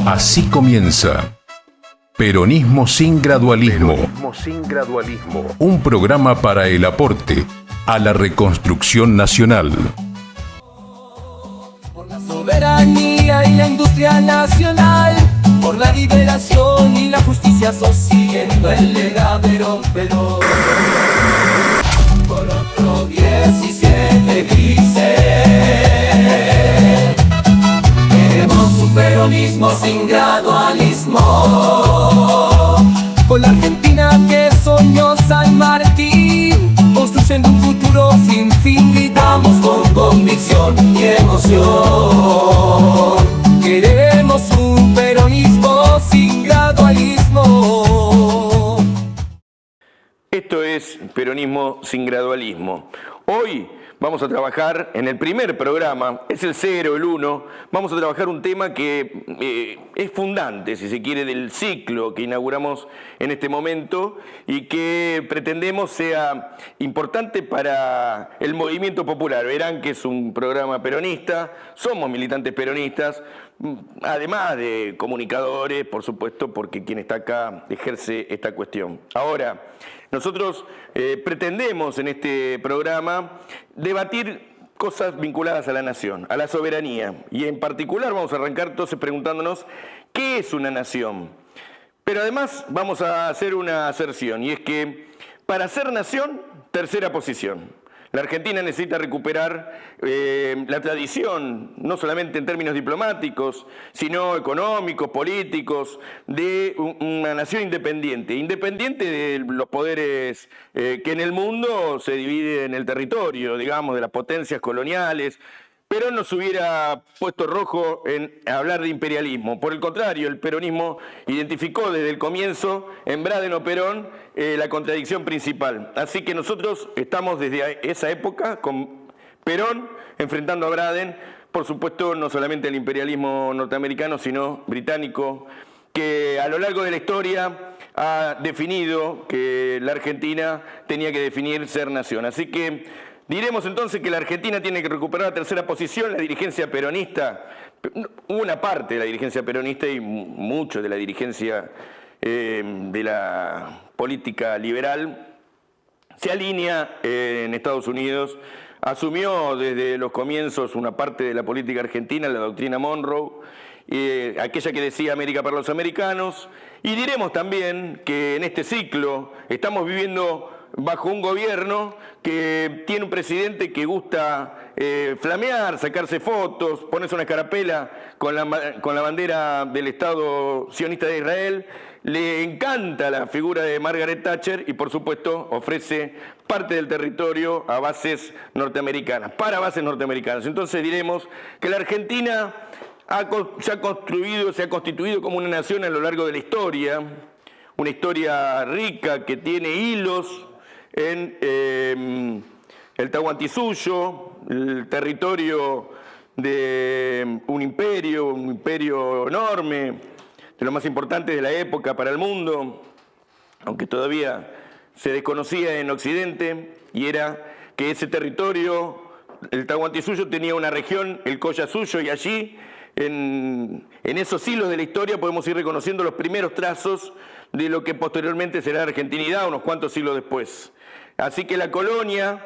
Así comienza Peronismo sin gradualismo. Peronismo sin gradualismo. Un programa para el aporte a la reconstrucción nacional. Por la soberanía y la industria nacional, por la liberación y la justicia social, siguiendo el legado Perón. Por otro 17 dice: queremos un peronismo sin gradualismo. Con la Argentina que soñó San Martín, construyendo un futuro sin fin, gritamos con convicción y emoción. Queremos un peronismo sin gradualismo. Esto es Peronismo sin gradualismo. Hoy vamos a trabajar en el primer programa, es el 0, el 1, vamos a trabajar un tema que es fundante, si se quiere, del ciclo que inauguramos en este momento y que pretendemos sea importante para el movimiento popular. Verán que es un programa peronista, somos militantes peronistas, además de comunicadores, por supuesto, porque quien está acá ejerce esta cuestión. Ahora, nosotros pretendemos en este programa debatir cosas vinculadas a la nación, a la soberanía. Y en particular vamos a arrancar entonces preguntándonos ¿qué es una nación? Pero además vamos a hacer una aserción, y es que para ser nación, tercera posición. La Argentina necesita recuperar la tradición, no solamente en términos diplomáticos, sino económicos, políticos, de una nación independiente de los poderes que en el mundo se dividen en el territorio, digamos, de las potencias coloniales. Perón nos hubiera puesto rojo en hablar de imperialismo. Por el contrario, el peronismo identificó desde el comienzo, en Braden o Perón, la contradicción principal. Así que nosotros estamos desde esa época con Perón enfrentando a Braden, por supuesto no solamente el imperialismo norteamericano, sino británico, que a lo largo de la historia ha definido que la Argentina tenía que definir ser nación. Así que diremos entonces que la Argentina tiene que recuperar la tercera posición. La dirigencia peronista, una parte de la dirigencia peronista y mucho de la dirigencia de la política liberal, se alinea en Estados Unidos, asumió desde los comienzos una parte de la política argentina, la doctrina Monroe, aquella que decía América para los americanos, y diremos también que en este ciclo estamos viviendo bajo un gobierno que tiene un presidente que gusta flamear, sacarse fotos, ponerse una escarapela con la bandera del Estado sionista de Israel. Le encanta la figura de Margaret Thatcher y, por supuesto, ofrece parte del territorio a bases norteamericanas, para bases norteamericanas. Entonces diremos que la Argentina se ha constituido como una nación a lo largo de la historia, una historia rica que tiene hilos en el Tahuantinsuyo, el territorio de un imperio enorme, de los más importantes de la época para el mundo, aunque todavía se desconocía en Occidente, y era que ese territorio, el Tahuantinsuyo, tenía una región, el Collasuyo, y allí, en esos hilos de la historia, podemos ir reconociendo los primeros trazos de lo que posteriormente será la argentinidad unos cuantos siglos después. Así que la colonia,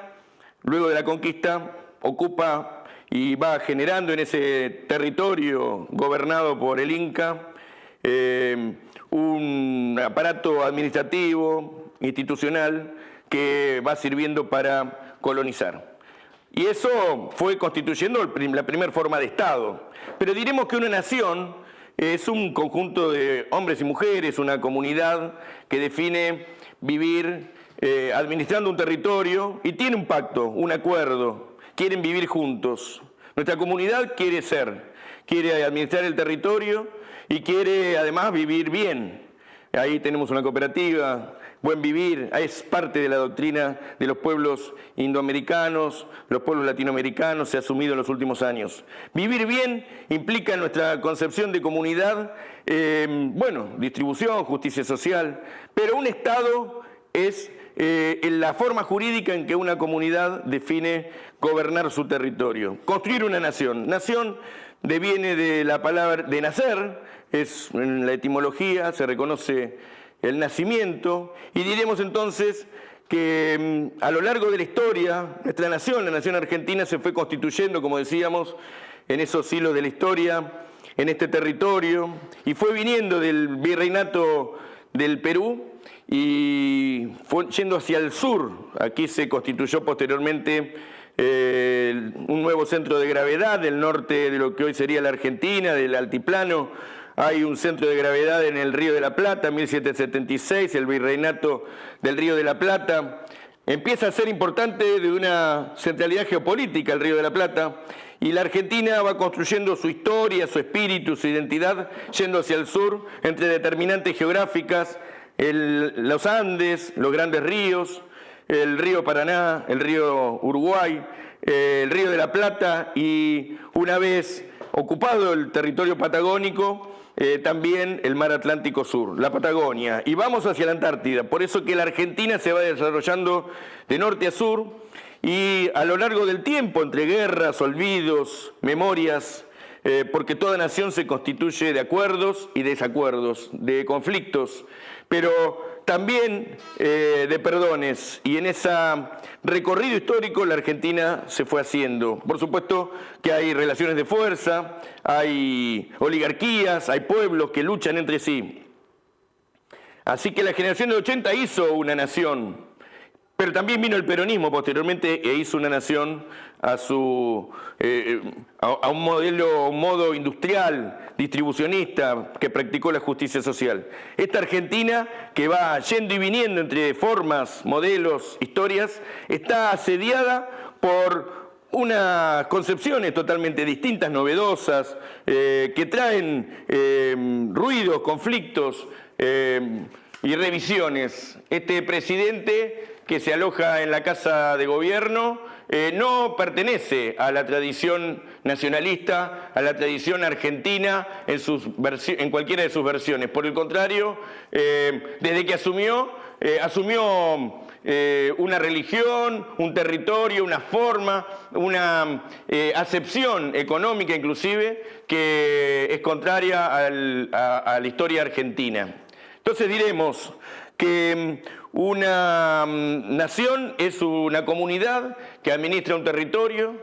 luego de la conquista, ocupa y va generando en ese territorio gobernado por el Inca un aparato administrativo, institucional, que va sirviendo para colonizar. Y eso fue constituyendo la primera forma de Estado. Pero diremos que una nación es un conjunto de hombres y mujeres, una comunidad que define vivir administrando un territorio y tiene un pacto, un acuerdo, quieren vivir juntos. Nuestra comunidad quiere administrar el territorio y quiere además vivir bien. Ahí tenemos una cooperativa, Buen Vivir, es parte de la doctrina de los pueblos indoamericanos, los pueblos latinoamericanos, se ha asumido en los últimos años. Vivir bien implica en nuestra concepción de comunidad, distribución, justicia social, pero un Estado es en la forma jurídica en que una comunidad define gobernar su territorio. Construir una nación. Nación deviene de la palabra de nacer, en la etimología se reconoce el nacimiento, y diremos entonces que a lo largo de la historia, nuestra nación, la nación argentina, se fue constituyendo, como decíamos, en esos siglos de la historia, en este territorio, y fue viniendo del virreinato del Perú y fue yendo hacia el sur. Aquí se constituyó posteriormente un nuevo centro de gravedad del norte de lo que hoy sería la Argentina, del altiplano. Hay un centro de gravedad en el Río de la Plata, en 1776, el virreinato del Río de la Plata. Empieza a ser importante de una centralidad geopolítica el Río de la Plata, y la Argentina va construyendo su historia, su espíritu, su identidad, yendo hacia el sur, entre determinantes geográficas, los Andes, los grandes ríos, el río Paraná, el río Uruguay, el Río de la Plata, y una vez ocupado el territorio patagónico, también el mar Atlántico Sur, la Patagonia, y vamos hacia la Antártida. Por eso que la Argentina se va desarrollando de norte a sur, y a lo largo del tiempo, entre guerras, olvidos, memorias, porque toda nación se constituye de acuerdos y desacuerdos, de conflictos, pero también de perdones, y en ese recorrido histórico la Argentina se fue haciendo. Por supuesto que hay relaciones de fuerza, hay oligarquías, hay pueblos que luchan entre sí. Así que la generación de 80 hizo una nación, pero también vino el peronismo posteriormente e hizo una nación a un modo industrial, distribucionista, que practicó la justicia social. Esta Argentina, que va yendo y viniendo entre formas, modelos, historias, está asediada por unas concepciones totalmente distintas, novedosas, que traen ruidos, conflictos y revisiones. Este presidente que se aloja en la Casa de Gobierno no pertenece a la tradición nacionalista, a la tradición argentina en cualquiera de sus versiones. Por el contrario, desde que asumió una religión, un territorio, una forma, una acepción económica inclusive, que es contraria a la historia argentina. Entonces diremos que una nación es una comunidad que administra un territorio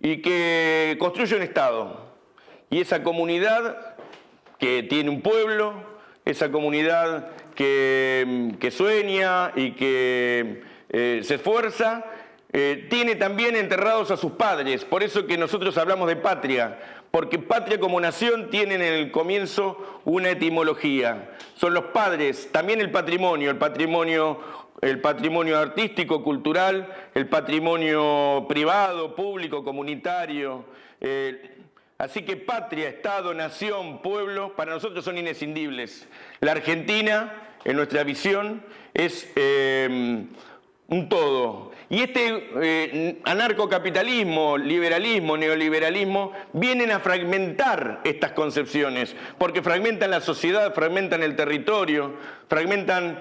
y que construye un Estado. Y esa comunidad que tiene un pueblo, esa comunidad que sueña y que se esfuerza, tiene también enterrados a sus padres. Por eso que nosotros hablamos de patria, porque patria como nación tiene en el comienzo una etimología. Son los padres, también el patrimonio artístico, cultural, el patrimonio privado, público, comunitario. Así que patria, Estado, nación, pueblo, para nosotros son inescindibles. La Argentina, en nuestra visión, es un todo. Y este anarcocapitalismo, liberalismo, neoliberalismo, vienen a fragmentar estas concepciones, porque fragmentan la sociedad, fragmentan el territorio, fragmentan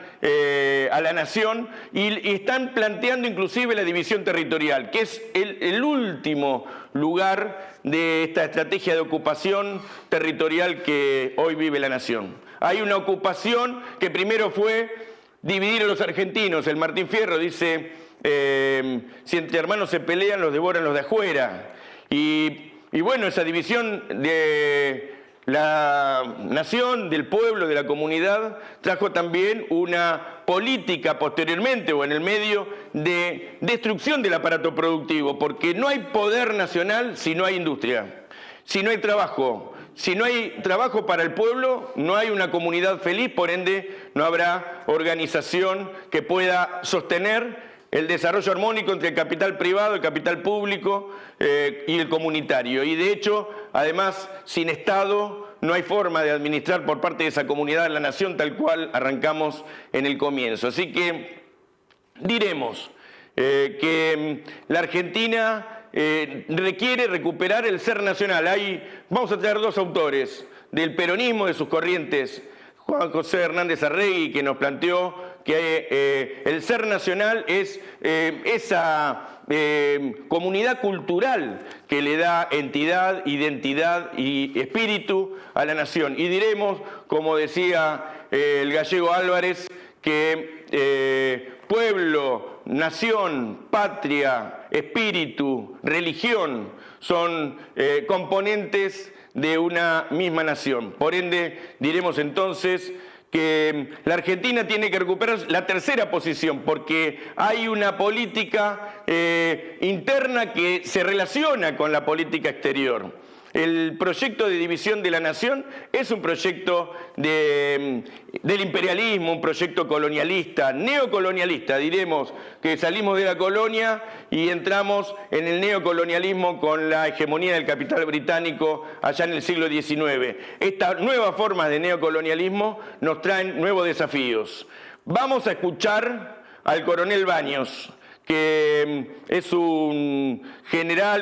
a la nación y están planteando inclusive la división territorial, que es el último lugar de esta estrategia de ocupación territorial que hoy vive la nación. Hay una ocupación que primero fue dividir a los argentinos. El Martín Fierro dice, si entre hermanos se pelean, los devoran los de afuera. Y bueno, esa división de la nación, del pueblo, de la comunidad, trajo también una política posteriormente o en el medio de destrucción del aparato productivo, porque no hay poder nacional si no hay industria, si no hay trabajo. Si no hay trabajo para el pueblo, no hay una comunidad feliz, por ende no habrá organización que pueda sostener el desarrollo armónico entre el capital privado, el capital público y el comunitario. Y de hecho, además, sin Estado no hay forma de administrar por parte de esa comunidad la nación tal cual arrancamos en el comienzo. Así que diremos que la Argentina requiere recuperar el ser nacional. Vamos a traer dos autores del peronismo, de sus corrientes. Juan José Hernández Arregui, que nos planteó que el ser nacional es esa comunidad cultural que le da entidad, identidad y espíritu a la nación. Y diremos, como decía el gallego Álvarez, que pueblo, nación, patria, espíritu, religión son componentes de una misma nación. Por ende, diremos entonces que la Argentina tiene que recuperar la tercera posición porque hay una política interna que se relaciona con la política exterior. El proyecto de división de la nación es un proyecto del imperialismo, un proyecto colonialista, neocolonialista. Diremos que salimos de la colonia y entramos en el neocolonialismo con la hegemonía del capital británico allá en el siglo XIX. Estas nuevas formas de neocolonialismo nos traen nuevos desafíos. Vamos a escuchar al coronel Baños, que es un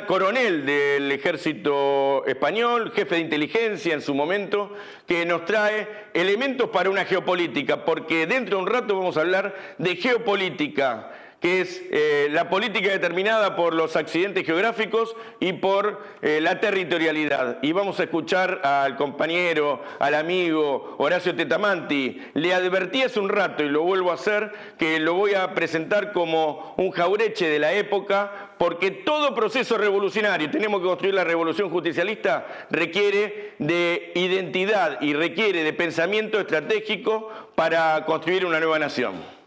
coronel del ejército español, jefe de inteligencia en su momento, que nos trae elementos para una geopolítica, porque dentro de un rato vamos a hablar de geopolítica, que es la política determinada por los accidentes geográficos y por la territorialidad. Y vamos a escuchar al compañero, al amigo Horacio Tetamanti. Le advertí hace un rato, y lo vuelvo a hacer, que lo voy a presentar como un jaureche de la época, porque todo proceso revolucionario, tenemos que construir la revolución justicialista, requiere de identidad y requiere de pensamiento estratégico para construir una nueva nación.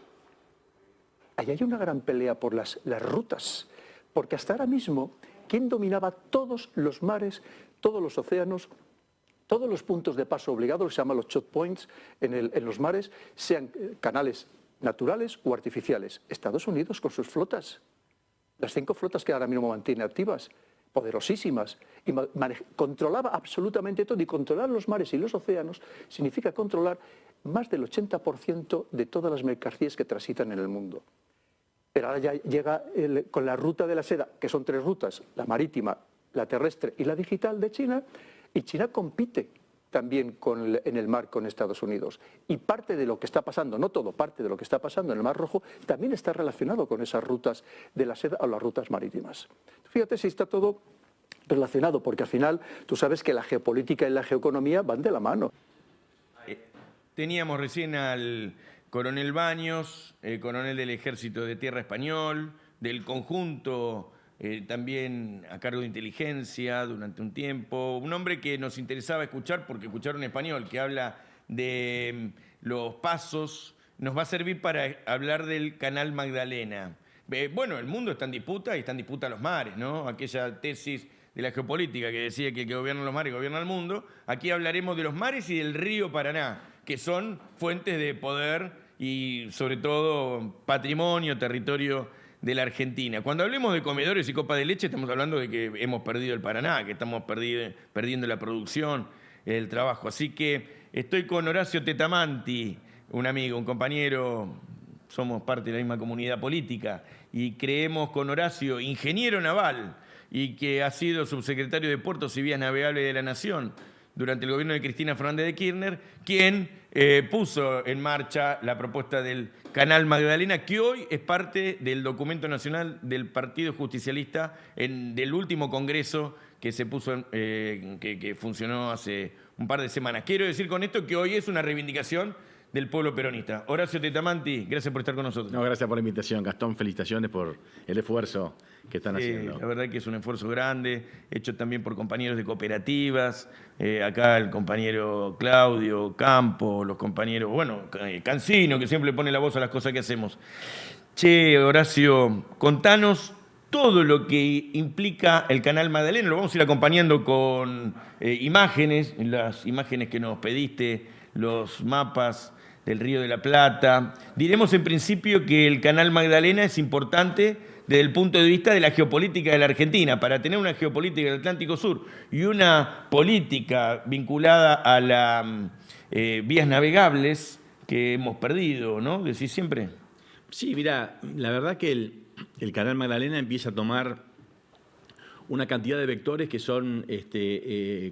Ahí hay una gran pelea por las rutas, porque hasta ahora mismo, ¿quién dominaba todos los mares, todos los océanos, todos los puntos de paso obligados, se llaman los choke points en los mares, sean canales naturales o artificiales? Estados Unidos con sus flotas, las 5 flotas que ahora mismo mantiene activas, poderosísimas, y controlaba absolutamente todo, y controlar los mares y los océanos significa controlar más del 80% de todas las mercancías que transitan en el mundo. Pero ahora ya llega con la ruta de la seda, que son 3 rutas, la marítima, la terrestre y la digital de China, y China compite también en el mar con Estados Unidos. Y parte de lo que está pasando, no todo, parte de lo que está pasando en el Mar Rojo también está relacionado con esas rutas de la seda o las rutas marítimas. Fíjate si está todo relacionado, porque al final tú sabes que la geopolítica y la geoeconomía van de la mano. Teníamos recién al coronel Baños, coronel del Ejército de Tierra Español, del conjunto también a cargo de inteligencia durante un tiempo, un hombre que nos interesaba escuchar porque escuchar un español que habla de los pasos nos va a servir para hablar del Canal Magdalena. Bueno, el mundo está en disputa y están en disputa los mares, ¿no? Aquella tesis de la geopolítica que decía que el que gobierna los mares gobierna el mundo. Aquí hablaremos de los mares y del río Paraná, que son fuentes de poder y sobre todo patrimonio, territorio de la Argentina. Cuando hablemos de comedores y copa de leche estamos hablando de que hemos perdido el Paraná, que estamos perdiendo la producción, el trabajo. Así que estoy con Horacio Tetamanti, un amigo, un compañero, somos parte de la misma comunidad política y creemos con Horacio, ingeniero naval y que ha sido subsecretario de Puertos y Vías Navegables de la Nación durante el gobierno de Cristina Fernández de Kirchner, quien puso en marcha la propuesta del Canal Magdalena, que hoy es parte del documento nacional del Partido Justicialista del último congreso que se puso, que funcionó hace un par de semanas. Quiero decir con esto que hoy es una reivindicación del pueblo peronista. Horacio Tetamanti, gracias por estar con nosotros. No, gracias por la invitación, Gastón. Felicitaciones por el esfuerzo que están haciendo. La verdad que es un esfuerzo grande, hecho también por compañeros de cooperativas, acá el compañero Claudio Campo, los compañeros, bueno, Cancino, que siempre le pone la voz a las cosas que hacemos. Che, Horacio, contanos todo lo que implica el Canal Magdalena. Lo vamos a ir acompañando con imágenes, las imágenes que nos pediste, los mapas del Río de la Plata. Diremos en principio que el Canal Magdalena es importante desde el punto de vista de la geopolítica de la Argentina. Para tener una geopolítica del Atlántico Sur y una política vinculada a las vías navegables que hemos perdido, ¿no? ¿Decís siempre? Sí, mira, la verdad que el Canal Magdalena empieza a tomar una cantidad de vectores que son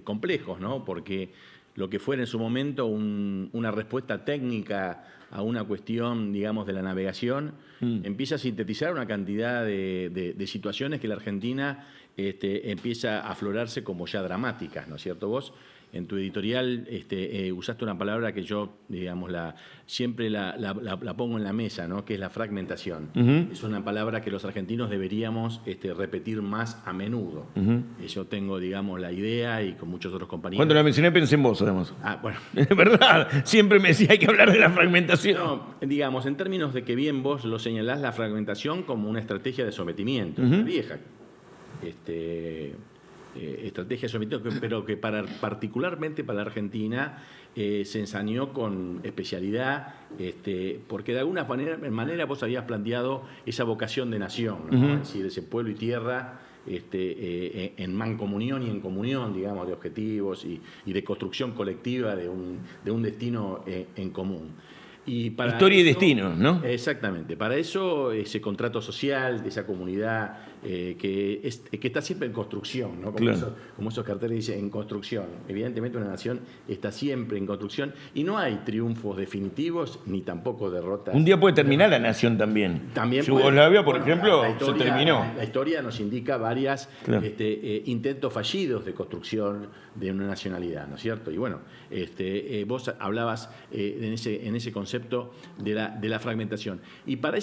complejos, ¿no? Porque lo que fuera en su momento una respuesta técnica a una cuestión, digamos, de la navegación, empieza a sintetizar una cantidad de situaciones que la Argentina empieza a aflorarse como ya dramáticas, ¿no es cierto? Vos, en tu editorial, usaste una palabra que yo, digamos, siempre la pongo en la mesa, ¿no? Que es la fragmentación. Es una palabra que los argentinos deberíamos repetir más a menudo. Yo tengo, digamos, la idea, y con muchos otros compañeros. Cuando la mencioné pensé en vos, además. Ah, bueno. Es verdad, siempre me decía hay que hablar de la fragmentación. No, digamos, en términos de que bien vos lo señalás, la fragmentación como una estrategia de sometimiento, una vieja estrategia de sometimiento, pero que particularmente para la Argentina se ensañó con especialidad, porque de alguna manera vos habías planteado esa vocación de nación, ¿no? Es decir, ese pueblo y tierra en mancomunión y en comunión, digamos, de objetivos y de construcción colectiva de un destino en común. Y para Historia y eso, destino, ¿no? Exactamente. Para eso, ese contrato social, de esa comunidad que está siempre en construcción, ¿no? Como esos carteles dicen, en construcción. Evidentemente una nación está siempre en construcción y no hay triunfos definitivos ni tampoco derrotas. Un día puede terminar la nación también. Yugoslavia, por ejemplo, se terminó. La historia nos indica varias intentos fallidos de construcción de una nacionalidad, ¿no es cierto? Y bueno, vos hablabas en ese concepto de la fragmentación. Y para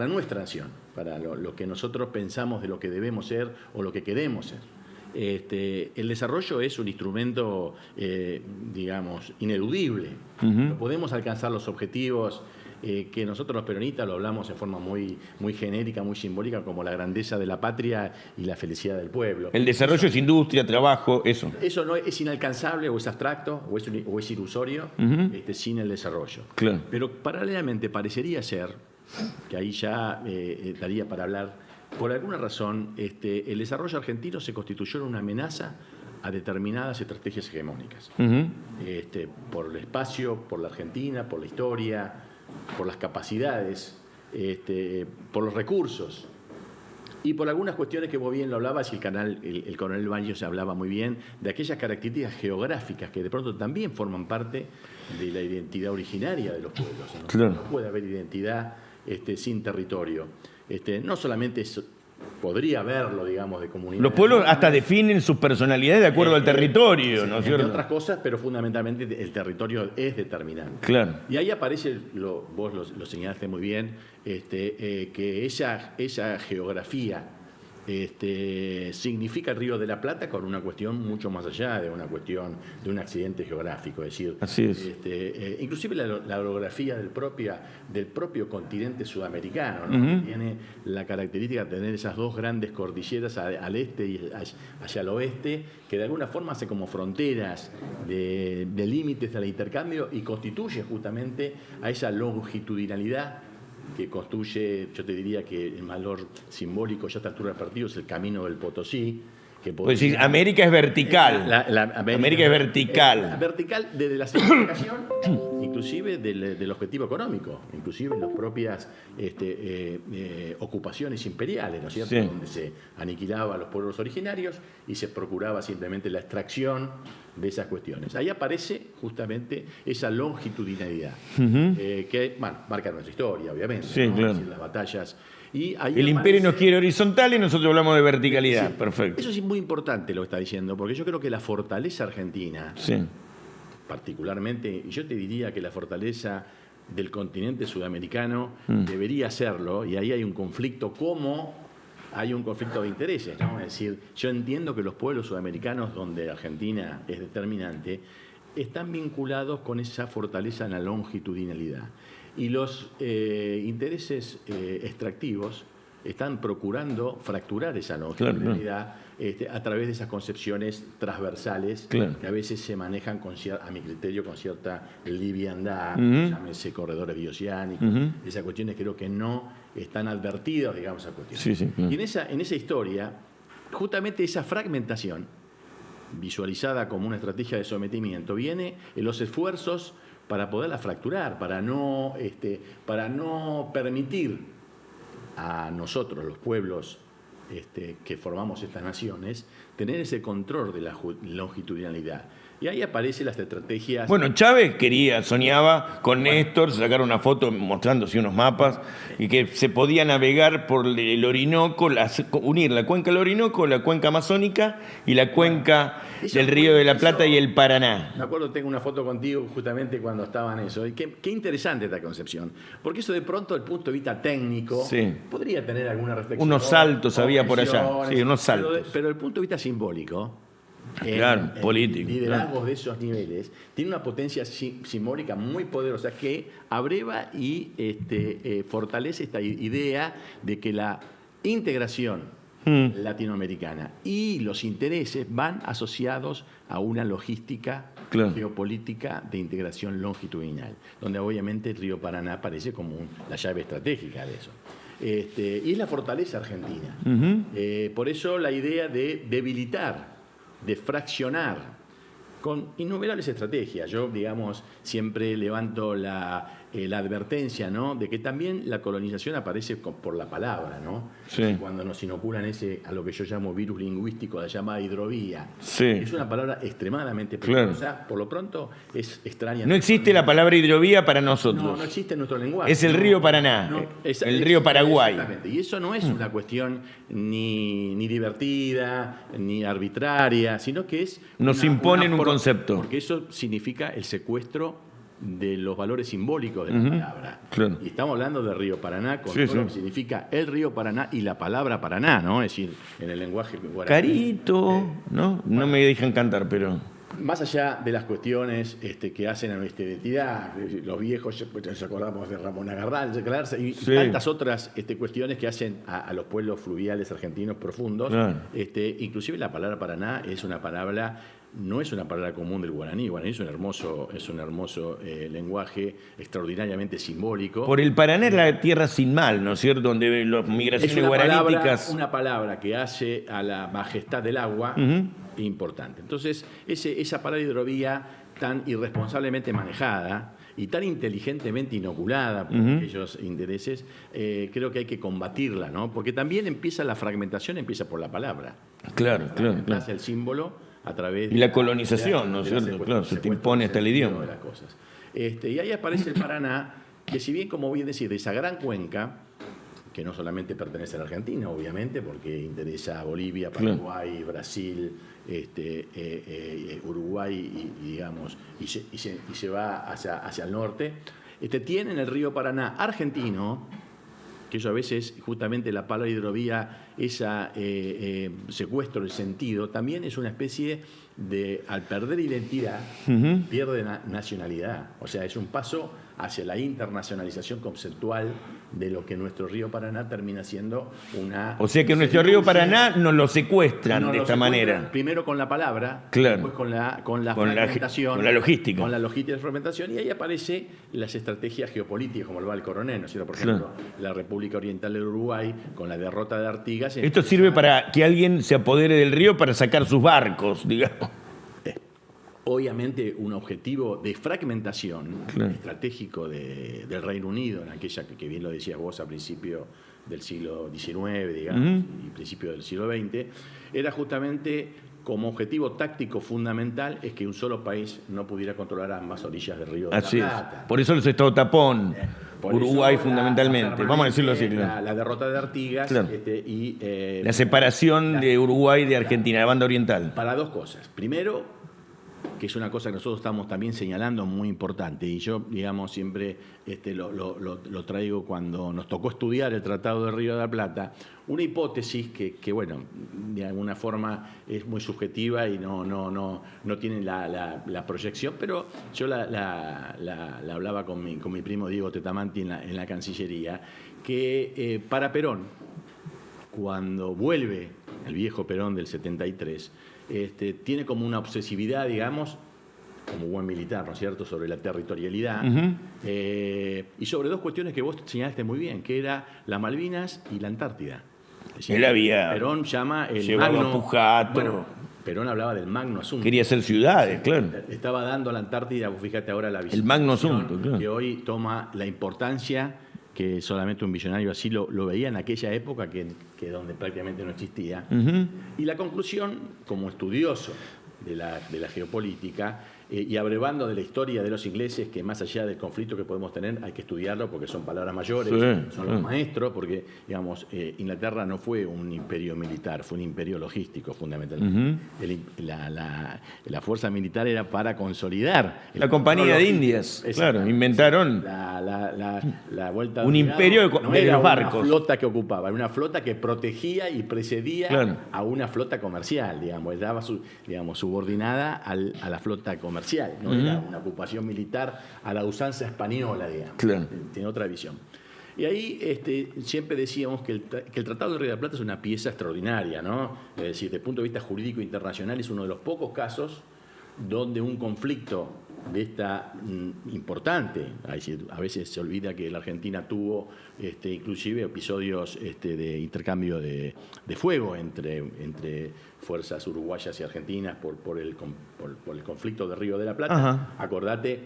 nuestra nación, para lo que nosotros pensamos de lo que debemos ser o lo que queremos ser, el desarrollo es un instrumento, digamos, ineludible. No podemos alcanzar los objetivos que nosotros los peronistas lo hablamos en forma muy, muy genérica, muy simbólica, como la grandeza de la patria y la felicidad del pueblo. El desarrollo es industria, trabajo, eso. Eso no es inalcanzable, o es abstracto, o es ilusorio, sin el desarrollo. Claro. Pero paralelamente parecería ser, que ahí ya daría para hablar, por alguna razón, el desarrollo argentino se constituyó en una amenaza a determinadas estrategias hegemónicas. Por el espacio, por la Argentina, por la historia, por las capacidades, por los recursos y por algunas cuestiones que vos bien lo hablabas, y el coronel Baños hablaba muy bien de aquellas características geográficas que de pronto también forman parte de la identidad originaria de los pueblos, ¿no? Claro. No puede haber identidad sin territorio. No solamente podría haberlo, digamos, de comunidad. Los pueblos hasta definen sus personalidades de acuerdo al territorio, ¿no es cierto? Entre otras cosas, pero fundamentalmente el territorio es determinante. Claro. Y ahí aparece, vos lo señalaste muy bien, que esa geografía significa el Río de la Plata con una cuestión mucho más allá de una cuestión de un accidente geográfico. Es decir, así es. Inclusive la orografía del propio continente sudamericano, ¿no? Tiene la característica de tener esas dos grandes cordilleras al este y hacia el oeste, que de alguna forma hace como fronteras de límites del intercambio y constituye justamente a esa longitudinalidad que construye, yo te diría que el valor simbólico ya a esta altura del partido es el camino del Potosí. Pues sí, América es vertical. América es vertical. Vertical desde la simplificación, inclusive del objetivo económico, inclusive en las propias ocupaciones imperiales, ¿no es cierto? Sí. Donde se aniquilaba a los pueblos originarios y se procuraba simplemente la extracción de esas cuestiones. Ahí aparece justamente esa longitudinalidad, que marca nuestra historia, obviamente. Sí, ¿no? claro. Es decir, las batallas. Y ahí el imperio nos quiere horizontal y nosotros hablamos de verticalidad. Sí, perfecto. Eso es muy importante lo que está diciendo, porque yo creo que la fortaleza argentina, Sí. particularmente, y yo te diría que la fortaleza del continente sudamericano debería serlo, y ahí hay un conflicto hay un conflicto de intereses, ¿no? Es decir, yo entiendo que los pueblos sudamericanos, donde Argentina es determinante, están vinculados con esa fortaleza en la longitudinalidad. Y los intereses extractivos están procurando fracturar esa longitudinalidad a través de esas concepciones transversales que a veces se manejan, a mi criterio, con cierta liviandad, llámese corredores bioceánicos, esas cuestiones creo que no están advertidas, digamos, a cuestiones. Sí, Y en esa historia, justamente esa fragmentación, visualizada como una estrategia de sometimiento, viene en los esfuerzos para poderla fracturar, para no permitir a nosotros, los pueblos que formamos estas naciones, tener ese control de la longitudinalidad. Y ahí aparecen las estrategias. Bueno, Chávez soñaba con Néstor, sacar una foto mostrándose unos mapas y que se podía navegar por el Orinoco, unir la cuenca del Orinoco, la cuenca amazónica y la cuenca del Río de la Plata y el Paraná. Me acuerdo, tengo una foto contigo justamente cuando estaban eso. Y qué interesante esta concepción. Porque eso de pronto, desde el punto de vista técnico, podría tener alguna reflexión. Unos saltos había por allá. Sí, unos saltos. Pero desde el punto de vista simbólico, político. Liderazgos de esos niveles tiene una potencia simbólica muy poderosa que abreva y fortalece esta idea de que la integración latinoamericana y los intereses van asociados a una logística geopolítica de integración longitudinal, donde obviamente el río Paraná aparece como la llave estratégica de eso. Y es la fortaleza argentina. Por eso la idea de debilitar, de fraccionar, con innumerables estrategias. Yo, digamos, siempre levanto la advertencia, ¿no?, de que también la colonización aparece por la palabra, ¿no? Sí. Cuando nos inoculan a lo que yo llamo virus lingüístico, la llamada hidrovía. Sí. Es una palabra extremadamente peligrosa, por lo pronto es extraña. No existe la palabra hidrovía para nosotros. No existe en nuestro lenguaje. Es el río Paraná, el río Paraguay. Exactamente. Y eso no es una cuestión ni divertida, ni arbitraria, sino que es... Nos imponen un concepto. Porque eso significa el secuestro de los valores simbólicos de la palabra. Claro. Y estamos hablando del río Paraná, con todo lo que significa el río Paraná y la palabra Paraná, ¿no? Es decir, en el lenguaje guaraní. Carito, ¿no? No me dejan cantar, pero... Más allá de las cuestiones que hacen a nuestra identidad, los viejos, nos acordamos de Ramón Agarral y tantas otras cuestiones que hacen a los pueblos fluviales argentinos profundos. Claro. Inclusive la palabra Paraná es una palabra, no es una palabra común del guaraní. El guaraní es un hermoso lenguaje extraordinariamente simbólico. Por el Paraná es la tierra sin mal, ¿no es cierto? Donde las migraciones guaraníticas... Una palabra que hace a la majestad del agua importante. Entonces, esa palabra hidrovía tan irresponsablemente manejada y tan inteligentemente inoculada por aquellos intereses, creo que hay que combatirla, ¿no? Porque también la fragmentación empieza por la palabra. Claro. El símbolo a través y la colonización, ¿no es cierto? Claro, se te impone hasta el idioma. De las cosas. Y ahí aparece el Paraná, que si bien, como bien decir, de esa gran cuenca, que no solamente pertenece a la Argentina, obviamente, porque interesa a Bolivia, Paraguay, Brasil, Uruguay, y se va hacia el norte, tienen el río Paraná argentino, que eso a veces, justamente la palabra hidrovía, ese secuestro del sentido, también es una especie de, al perder identidad, pierde nacionalidad. O sea, es un paso hacia la internacionalización conceptual de lo que nuestro río Paraná termina siendo una... O sea que nuestro río Paraná nos lo secuestran de esta manera. Primero con la palabra, claro, después con la fragmentación. Con la logística. Con la logística de fragmentación, y ahí aparecen las estrategias geopolíticas, como lo va el Coronel, ¿no es cierto? Por ejemplo, la República Oriental del Uruguay, con la derrota de Artigas... Esto sirve para que alguien se apodere del río para sacar sus barcos, digamos. Obviamente un objetivo de fragmentación estratégico del Reino Unido, en aquella que bien lo decías vos a principio del siglo XIX, digamos, y principio del siglo XX, era justamente como objetivo táctico fundamental es que un solo país no pudiera controlar ambas orillas del río de la Plata. Por eso los estados tapón, Uruguay fundamentalmente, vamos a decirlo así. La derrota de Artigas y... la separación de Uruguay de Argentina, la banda oriental. Para dos cosas. Primero, que es una cosa que nosotros estamos también señalando muy importante, y yo, digamos, siempre lo traigo cuando nos tocó estudiar el Tratado de Río de la Plata, una hipótesis que bueno, de alguna forma es muy subjetiva y no tiene la proyección, pero yo la hablaba con mi primo Diego Tetamanti en la Cancillería, que para Perón, cuando vuelve el viejo Perón del 73, tiene como una obsesividad, digamos, como buen militar, ¿no es cierto?, sobre la territorialidad, y sobre dos cuestiones que vos señalaste muy bien, que era las Malvinas y la Antártida. Es decir, él había Perón llama el llevado magno... a Pujato. Bueno, Perón hablaba del magno asunto. Quería hacer ciudades, claro. Estaba dando a la Antártida, vos fíjate ahora la visita. El magno asunto, claro. Que hoy toma la importancia que solamente un visionario así lo veía en aquella época que donde prácticamente no existía. Y la conclusión, como estudioso de la geopolítica, y abrevando de la historia de los ingleses, que más allá del conflicto que podemos tener, hay que estudiarlo porque son palabras mayores, son los maestros, porque, digamos, Inglaterra no fue un imperio militar, fue un imperio logístico, fundamentalmente. La fuerza militar era para consolidar. La Compañía de Indias, claro, inventaron la vuelta un imperio de los barcos. Una flota que ocupaba, era una flota que protegía y precedía a una flota comercial, digamos, estaba subordinada a la flota comercial. ¿No? Era una ocupación militar a la usanza española, digamos. Tiene otra visión. Y ahí siempre decíamos que el Tratado de Río de la Plata es una pieza extraordinaria, ¿no? Es decir, desde el punto de vista jurídico internacional es uno de los pocos casos donde un conflicto de esta importante, a veces se olvida que la Argentina tuvo inclusive episodios de intercambio de fuego entre fuerzas uruguayas y argentinas por el conflicto de Río de la Plata. Acordate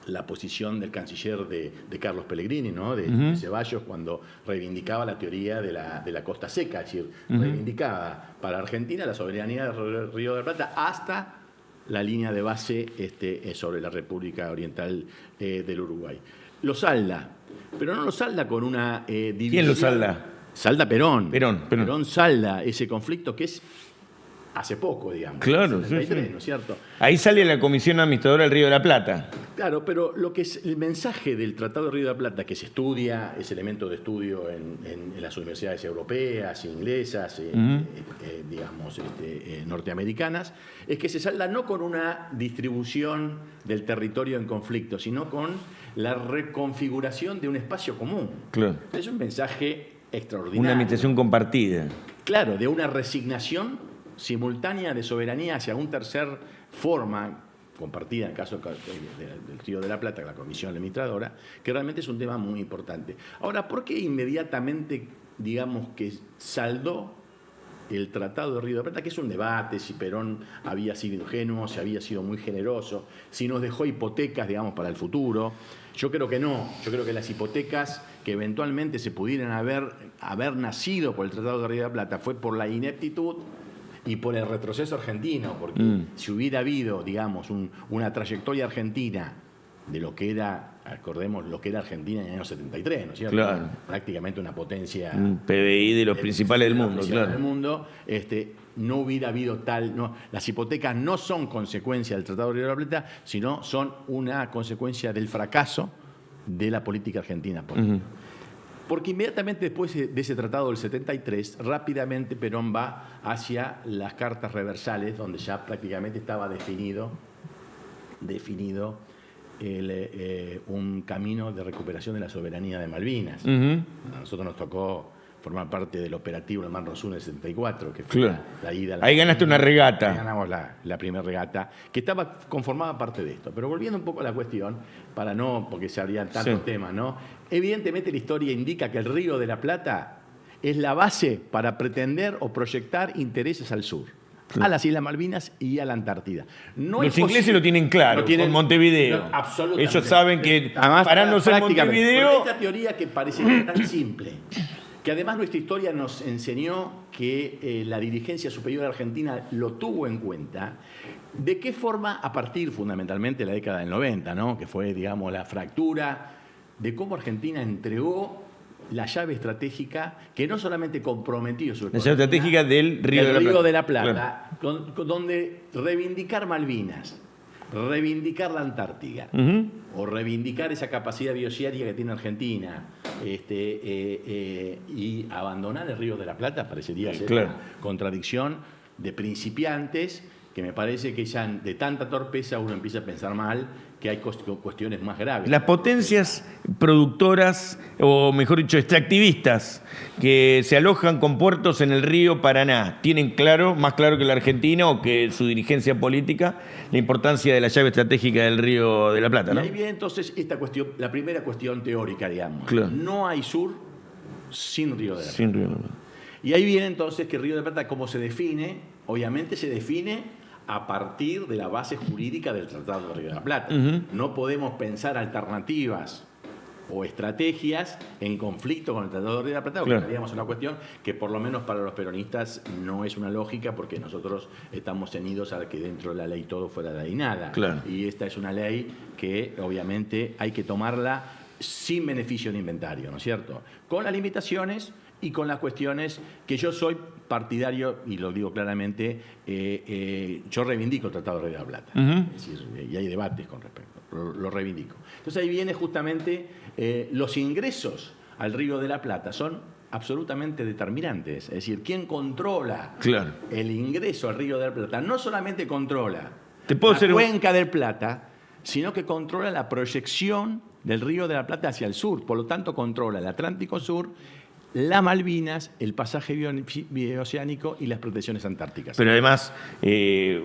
la posición del canciller de Carlos Pellegrini, ¿no? de Ceballos, cuando reivindicaba la teoría de la costa seca, es decir, reivindicaba para Argentina la soberanía del Río de la Plata hasta la línea de base sobre la República Oriental del Uruguay. Lo salda, pero no lo salda con una división. ¿Quién lo salda? Salda Perón. Perón salda ese conflicto que es hace poco, digamos. Claro, 73, ¿no es cierto? Ahí sale la Comisión Administradora del Río de la Plata. Claro, pero lo que es el mensaje del Tratado de Río de la Plata, que se estudia, es elemento de estudio en las universidades europeas, inglesas, digamos, norteamericanas, es que se salda no con una distribución del territorio en conflicto, sino con la reconfiguración de un espacio común. Claro. Es un mensaje extraordinario. Una administración compartida. Claro, de una resignación simultánea de soberanía hacia una tercera forma compartida en el caso del Río de la Plata, la Comisión Administradora, que realmente es un tema muy importante. Ahora, ¿por qué inmediatamente, digamos, que saldó el Tratado de Río de la Plata, que es un debate, si Perón había sido ingenuo, si había sido muy generoso, si nos dejó hipotecas, digamos, para el futuro? Yo creo que no. Yo creo que las hipotecas que eventualmente se pudieran haber nacido por el Tratado de Río de la Plata fue por la ineptitud y por el retroceso argentino, porque si hubiera habido, digamos, una trayectoria argentina de lo que era, acordemos, lo que era Argentina en el año 73, ¿no es cierto? Claro. Prácticamente una potencia... Un PBI de los principales del mundo, claro. Del mundo, no hubiera habido tal... No, las hipotecas no son consecuencia del Tratado de Río de la Plata, sino son una consecuencia del fracaso de la política argentina. Porque inmediatamente después de ese tratado del 73, rápidamente Perón va hacia las cartas reversales, donde ya prácticamente estaba definido un camino de recuperación de la soberanía de Malvinas. A nosotros nos tocó formar parte del operativo del Mar Rosul en el 74, que fue la ida. Ahí ganaste una regata. Ahí ganamos la primera regata, que estaba conformada parte de esto. Pero volviendo un poco a la cuestión, porque se habrían tantos temas, ¿no? Evidentemente la historia indica que el Río de la Plata es la base para pretender o proyectar intereses al sur. A las Islas Malvinas y a la Antártida. Los ingleses lo tienen claro, con Montevideo. Absolutamente. Ellos saben que parándose en Montevideo... Esta teoría que parece tan simple, que además nuestra historia nos enseñó que la dirigencia superior argentina lo tuvo en cuenta. ¿De qué forma? A partir fundamentalmente de la década del 90, ¿no? Que fue, digamos, la fractura de cómo Argentina entregó la llave estratégica que no solamente comprometió su economía, la llave estratégica del Río de la Plata, donde reivindicar Malvinas, reivindicar la Antártida, o reivindicar esa capacidad biosférica que tiene Argentina, y abandonar el Río de la Plata parecería ser una contradicción de principiantes, que me parece que ya de tanta torpeza uno empieza a pensar mal que hay cuestiones más graves. Las potencias productoras, o mejor dicho, extractivistas, que se alojan con puertos en el río Paraná, ¿tienen más claro que la Argentina o que su dirigencia política, la importancia de la llave estratégica del Río de la Plata, ¿no? Y ahí viene entonces esta cuestión, la primera cuestión teórica, digamos. Claro. No hay sur sin Río de la Plata. Sin Río de la Plata. Y ahí viene entonces que Río de la Plata, ¿cómo se define? Obviamente se define a partir de la base jurídica del Tratado de Río de la Plata. No podemos pensar alternativas o estrategias en conflicto con el Tratado de Río de la Plata, porque haríamos una cuestión que por lo menos para los peronistas no es una lógica, porque nosotros estamos ceñidos a que dentro de la ley todo fuera de ahí nada. Y esta es una ley que obviamente hay que tomarla sin beneficio de inventario, ¿no es cierto? Con las limitaciones y con las cuestiones que yo soy partidario, y lo digo claramente, yo reivindico el Tratado de Río de la Plata. Es decir, y hay debates con respecto, lo reivindico. Entonces ahí viene justamente los ingresos al Río de la Plata son absolutamente determinantes. Es decir, ¿quién controla el ingreso al Río de la Plata? No solamente controla la cuenca del Plata, sino que controla la proyección del Río de la Plata hacia el sur. Por lo tanto, controla el Atlántico Sur, las Malvinas, el pasaje bioceánico y las protecciones antárticas. Pero además,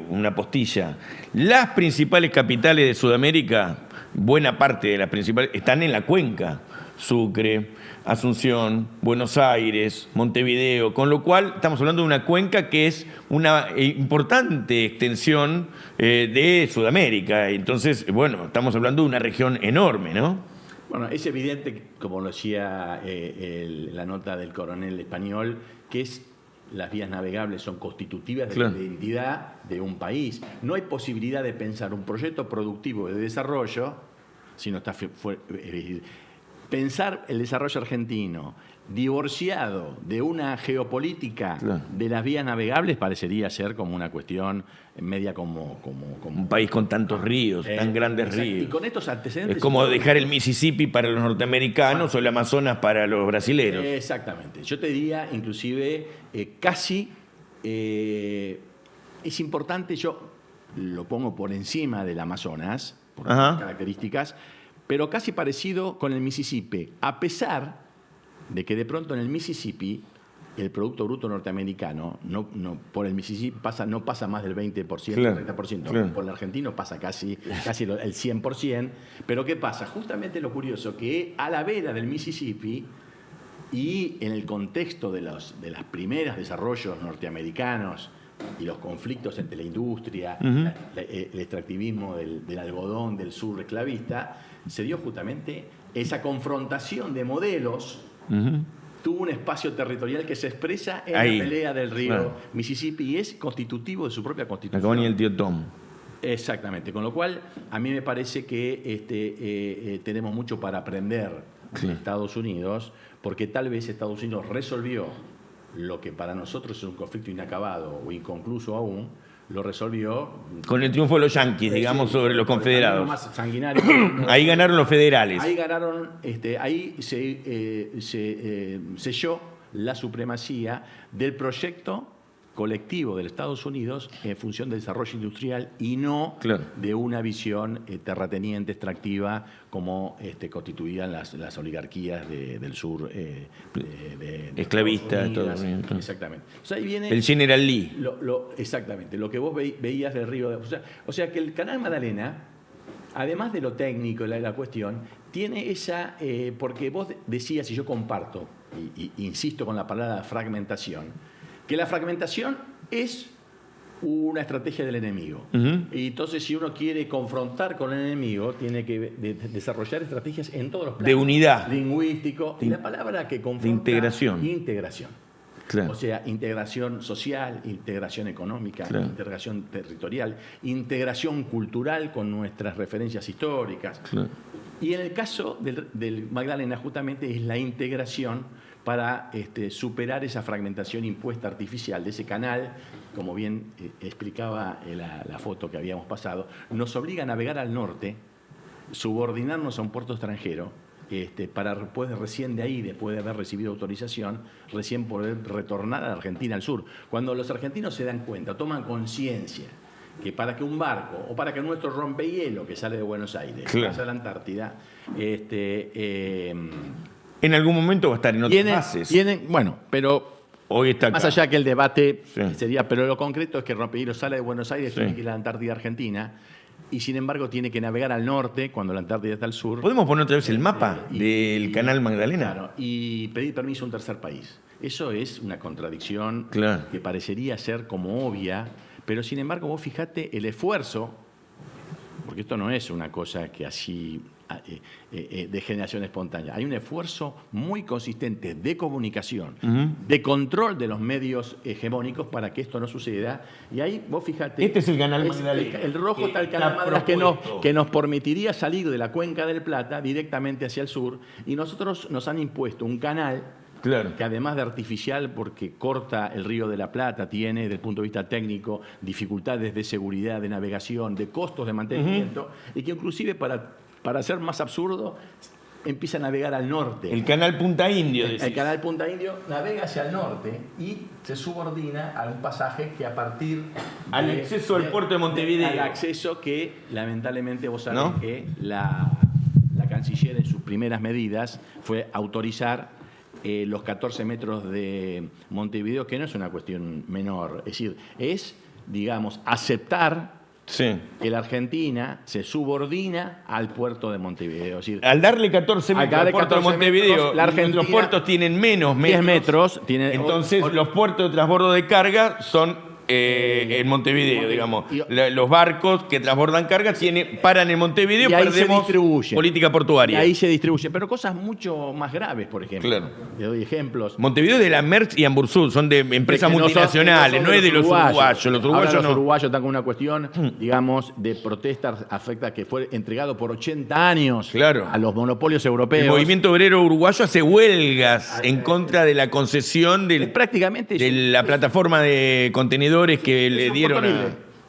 una postilla. Las principales capitales de Sudamérica, buena parte de las principales, están en la cuenca. Sucre, Asunción, Buenos Aires, Montevideo, con lo cual estamos hablando de una cuenca que es una importante extensión de Sudamérica. Entonces, bueno, estamos hablando de una región enorme, ¿no? Bueno, es evidente, como lo decía la nota del coronel español, que las vías navegables son constitutivas de la identidad de un país. No hay posibilidad de pensar un proyecto productivo de desarrollo si no está pensar el desarrollo argentino divorciado de una geopolítica de las vías navegables parecería ser como una cuestión media como un país con tantos ríos, tan grandes ríos. Y con estos antecedentes... Es como dejar el Mississippi para los norteamericanos o el Amazonas para los brasileros. Exactamente. Yo te diría, inclusive, casi es importante, yo lo pongo por encima del Amazonas, por las características, pero casi parecido con el Mississippi, a pesar de que de pronto en el Mississippi el Producto Bruto norteamericano por el Mississippi no pasa más del 20%, 30%, por el argentino pasa casi el 100%, pero ¿qué pasa? Justamente lo curioso, que a la vera del Mississippi y en el contexto de los primeros desarrollos norteamericanos y los conflictos entre la industria, el extractivismo del algodón del sur esclavista, se dio justamente esa confrontación de modelos. Tuvo un espacio territorial que se expresa en la pelea del río Mississippi y es constitutivo de su propia constitución. Acabó ni el tío Tom. Exactamente, con lo cual a mí me parece que tenemos mucho para aprender de Estados Unidos, porque tal vez Estados Unidos resolvió lo que para nosotros es un conflicto inacabado o inconcluso aún, lo resolvió con el triunfo de los yanquis, digamos, sobre los confederados. Más sanguinario. Ahí ganaron los federales. Ahí ganaron, ahí se selló la supremacía del proyecto colectivo de los Estados Unidos en función del desarrollo industrial y no de una visión terrateniente, extractiva, como constituían las oligarquías del sur esclavista. Exactamente. O sea, ahí viene el General Lee. Exactamente, lo que vos veías del río. O sea que el Canal Magdalena, además de lo técnico, la cuestión, tiene esa... porque vos decías, y yo comparto, y insisto con la palabra fragmentación, que la fragmentación es una estrategia del enemigo. Y entonces, si uno quiere confrontar con el enemigo, tiene que desarrollar estrategias en todos los planos. De unidad. Lingüístico. Y la palabra que confronta... De integración. Integración. O sea, integración social, integración económica, integración territorial, integración cultural con nuestras referencias históricas. Y en el caso del Magdalena, justamente es la integración para superar esa fragmentación impuesta artificial de ese canal, como bien explicaba la foto que habíamos pasado, nos obliga a navegar al norte, subordinarnos a un puerto extranjero, para después recién de ahí, después de haber recibido autorización, recién poder retornar a la Argentina al sur. Cuando los argentinos se dan cuenta, toman conciencia que para que un barco o para que nuestro rompehielo que sale de Buenos Aires, que vaya a la Antártida, en algún momento va a estar en otras bases. Bueno, pero hoy está más allá que el debate sería, pero lo concreto es que el rompehielo sale de Buenos Aires, tiene que ir a la Antártida Argentina, y sin embargo tiene que navegar al norte cuando la Antártida está al sur. ¿Podemos poner otra vez el mapa del Canal Magdalena? Claro, y pedir permiso a un tercer país. Eso es una contradicción que parecería ser como obvia, pero sin embargo vos fijate el esfuerzo porque esto no es una cosa que así de generación espontánea. Hay un esfuerzo muy consistente de comunicación, de control de los medios hegemónicos para que esto no suceda. Y ahí vos fíjate... Este es el canal Magdalena. El rojo está el canal Magdalena que nos permitiría salir de la cuenca del Plata directamente hacia el sur, y nosotros nos han impuesto un canal que además de artificial, porque corta el río de la Plata, tiene desde el punto de vista técnico dificultades de seguridad, de navegación, de costos de mantenimiento, y que inclusive para ser más absurdo, empieza a navegar al norte. El canal Punta Indio. El canal Punta Indio navega hacia el norte y se subordina a un pasaje que a partir al acceso al puerto de Montevideo. Al acceso que, lamentablemente, vos sabés que la canciller en sus primeras medidas fue autorizar los 14 metros de Montevideo, que no es una cuestión menor. Es decir, es, digamos, aceptar que la Argentina se subordina al puerto de Montevideo. Es decir, al darle 14 metros al puerto de Montevideo, los puertos tienen menos metros. 10 metros. Entonces, los puertos de transbordo de carga son en Montevideo, digamos. Los barcos que transbordan carga paran en Montevideo y ahí perdemos política portuaria. Y ahí se distribuye. Pero cosas mucho más graves, por ejemplo. Claro. Le doy ejemplos. Montevideo es de la Maersk y Ambursud, son de empresas multinacionales, no es de los uruguayos. Los uruguayos están con una cuestión, digamos, de protesta afecta que fue entregado por 80 años a los monopolios europeos. El movimiento obrero uruguayo hace huelgas en contra de la concesión de la plataforma de contenedores que le dieron a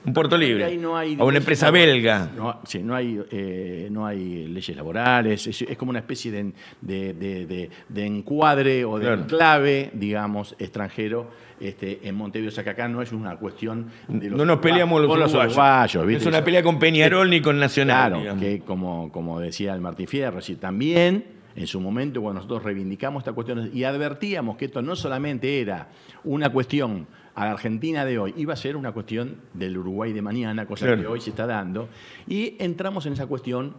un puerto libre, a una empresa belga. No hay leyes laborales, es como una especie de encuadre o de enclave, digamos, extranjero en Montevideo. O sea, que acá no es una cuestión de no nos peleamos los uruguayos. ¿Viste? Es una pelea con Peñarol ni con Nacional. Claro, que como decía el Martín Fierro, también en su momento, cuando nosotros reivindicamos esta cuestión y advertíamos que esto no solamente era una cuestión a la Argentina de hoy, iba a ser una cuestión del Uruguay de mañana, cosa que hoy se está dando, y entramos en esa cuestión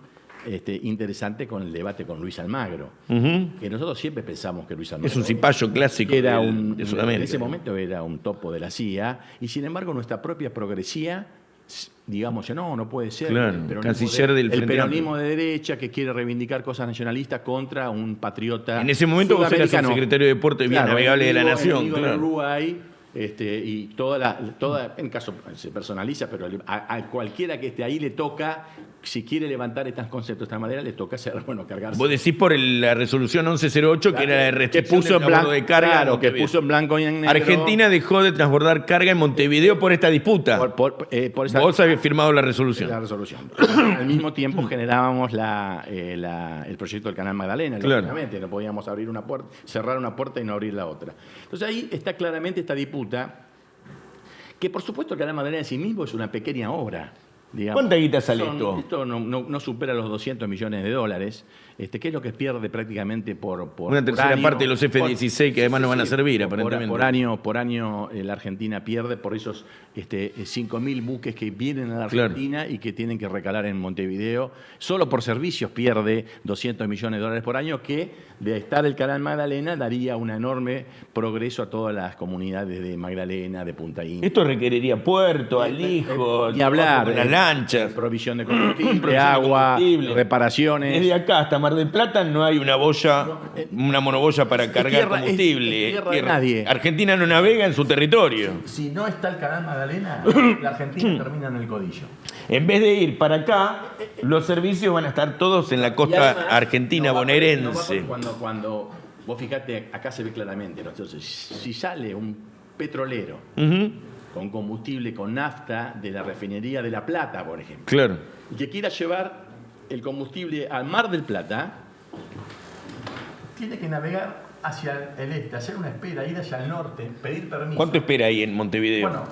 interesante con el debate con Luis Almagro, que nosotros siempre pensamos que Luis Almagro es un cipayo clásico de Sudamérica. En ese momento era un topo de la CIA, y sin embargo nuestra propia progresía, digamos, no puede ser el peronismo de derecha que quiere reivindicar cosas nacionalistas contra un patriota. En ese momento vos eras el secretario de Puerto y Vías Navegables de la Nación. De Uruguay, y toda, en caso se personaliza, pero a cualquiera que esté ahí le toca, si quiere levantar estos conceptos de esta manera, le toca cargarse. Vos decís por la resolución 1108, que era la restricción del transbordo de carga. Claro, que puso en blanco y en negro. Argentina dejó de transbordar carga en Montevideo por esta disputa. Vos habías firmado la resolución. Al mismo tiempo generábamos el proyecto del Canal Magdalena. Lógicamente, no podíamos abrir una puerta, cerrar una puerta y no abrir la otra. Entonces ahí está claramente esta disputa, que por supuesto el Canal Magdalena en sí mismo es una pequeña obra. Digamos. ¿Cuánta guita sale esto? Esto no supera los $200 millones, que es lo que pierde prácticamente por una tercera parte de los F-16 que además no van a servir, aparentemente. Por año la Argentina pierde por esos 5.000 buques que vienen a la Argentina y que tienen que recalar en Montevideo. Solo por servicios pierde $200 millones por año, que de estar el Canal Magdalena daría un enorme progreso a todas las comunidades de Magdalena, de Punta India. Esto requeriría puerto, alijo, y hablar, las lanchas, provisión de combustible, agua, reparaciones. Desde acá hasta Mar del Plata no hay una boya, una monoboya para cargar combustible. Es tierra de nadie. Argentina no navega en su territorio. Si no está el Canal Magdalena, la Argentina termina en el Codillo. En vez de ir para acá, los servicios van a estar todos en la costa además, argentina bonaerense. Cuando vos fijate, acá se ve claramente, ¿no? Entonces, si sale un petrolero con combustible, con nafta de la refinería de La Plata, por ejemplo, y que quiera llevar el combustible al Mar del Plata, tiene que navegar hacia el este, hacer una espera, ir hacia el norte, pedir permiso. ¿Cuánto espera ahí en Montevideo? Bueno,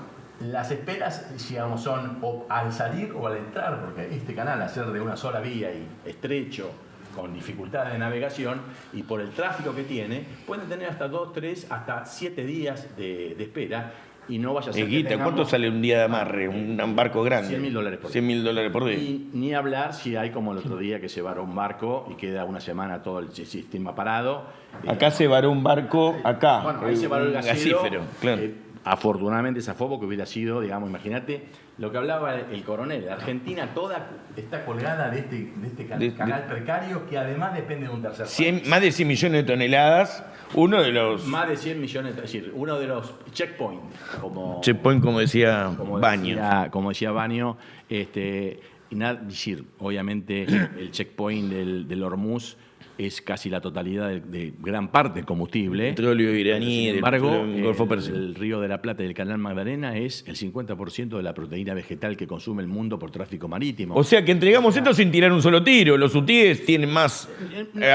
las esperas, digamos, son o al salir o al entrar, porque este canal, al ser de una sola vía y estrecho, con dificultades de navegación, y por el tráfico que tiene, pueden tener hasta 2, 3, hasta 7 días de espera. Y no vaya a ser Guita, ¿cuánto sale un día de amarre? Un barco grande. $100.000 por día. $100.000 por día. Y ni hablar si hay como el otro día que se varó un barco y queda una semana todo el sistema parado. Acá se varó un barco, acá. Bueno, ahí se varó el gasífero. Claro. Afortunadamente zafó, porque hubiera sido, digamos, imagínate, lo que hablaba el coronel, Argentina toda está colgada de este canal precario que además depende de un tercer país. Más de 100 millones de toneladas, uno de los... Más de 100 millones, es decir, uno de los checkpoints, como decía Baños. Como decía Baño, decir, obviamente el checkpoint del Hormuz es casi la totalidad de gran parte del combustible. Petróleo iraní, sin embargo, del Golfo Pérsico. el Río de la Plata y el Canal Magdalena es el 50% de la proteína vegetal que consume el mundo por tráfico marítimo. O sea que entregamos esto sin tirar un solo tiro. Los hutíes tienen más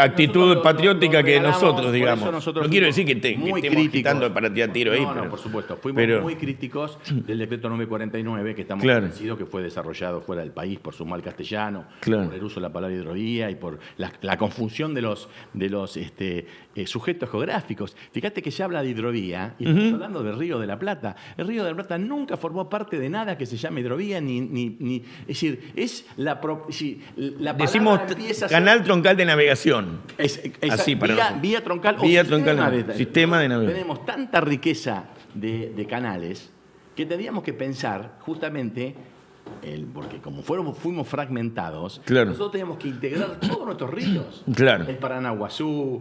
actitud patriótica que nosotros, digamos. No quiero decir que estemos agitando para tirar tiro ahí. No, por supuesto. Fuimos muy críticos del decreto 949, que estamos convencidos que fue desarrollado fuera del país por su mal castellano, por el uso de la palabra hidrovía y por la confusión de los sujetos geográficos. Fíjate que se habla de hidrovía y estamos hablando del Río de la Plata. El Río de la Plata nunca formó parte de nada que se llame hidrovía, es decir, es la decimos canal troncal de navegación. Así para vía troncal o sistema de navegación. Tenemos tanta riqueza de canales que tendríamos que pensar justamente porque como fuimos fragmentados, nosotros teníamos que integrar todos nuestros ríos. El Paranaguazú,